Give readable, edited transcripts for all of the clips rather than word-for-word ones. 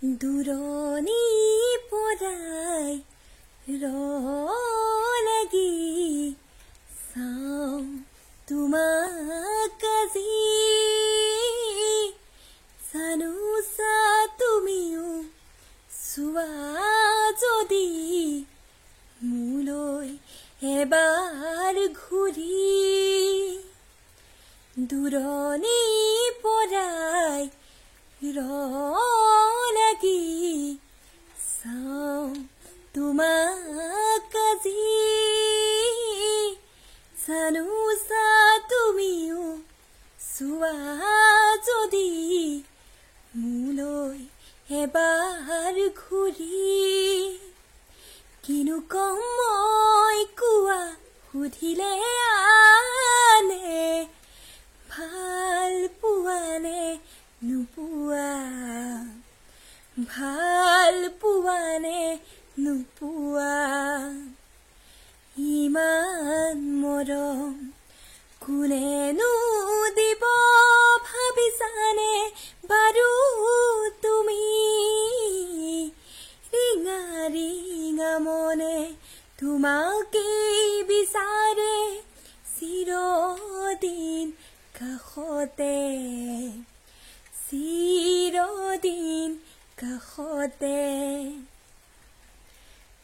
দূৰণি পৰাই লাগি চাওঁ তোমাক আজি জানোচা তুমিও চোৱা যদি মোলৈ এবাৰ ঘূৰি দূৰণি পৰাই লাগি চাওঁ তোমাক আজি জানোচা তুমিও চোৱা যদি মোলৈ এবাৰ ঘূৰি কিনো কম মই কোৱা সুধিলে আনে ভাল পোৱানে নোপোৱা ভাল পোৱানে নোপোৱা ইমান মৰম কোনেনো দিব ভাবিছানে বাৰু তুমি ৰিঙা ৰিঙা মনে তোমাকেই বিচাৰে চিৰদিন কাষতে চিৰদিন কাষতে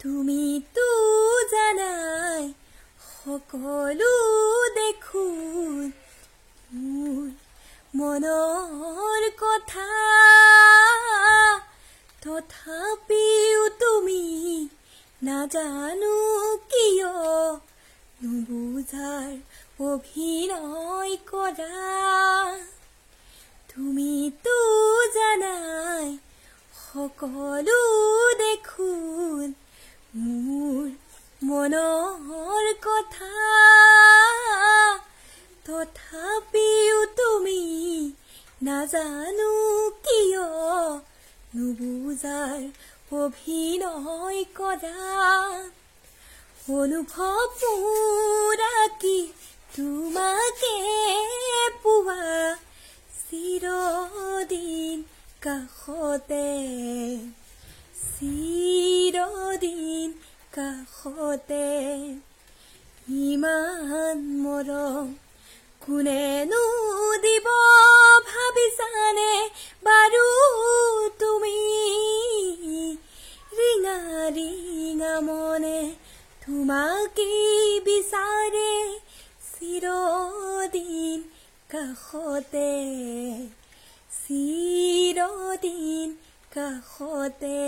তুমিতো জানাই সকলো দেখোন মোৰ মনৰ কথা তথাপিও তুমি নাজানো কিয় নুবুজাৰ অভিনয় কৰা তুমিতো জানাই সকলো দেখোন মোৰ মনৰ কথা তথাপিও তুমি নাজানো কিয় নুবুজাৰ অভিনয় কৰা অনুভৱ পুৰাকি তোমাকে পোৱা চিৰদিন কাষতে চিৰদিন কাষতে ইমান মৰম কোনেনো দিব ভাবিছানে বাৰু তুমি ৰিঙা ৰিঙা মনে তোমাকেই বিচাৰে চিৰদিন কাষতে চিৰদিন কাষতে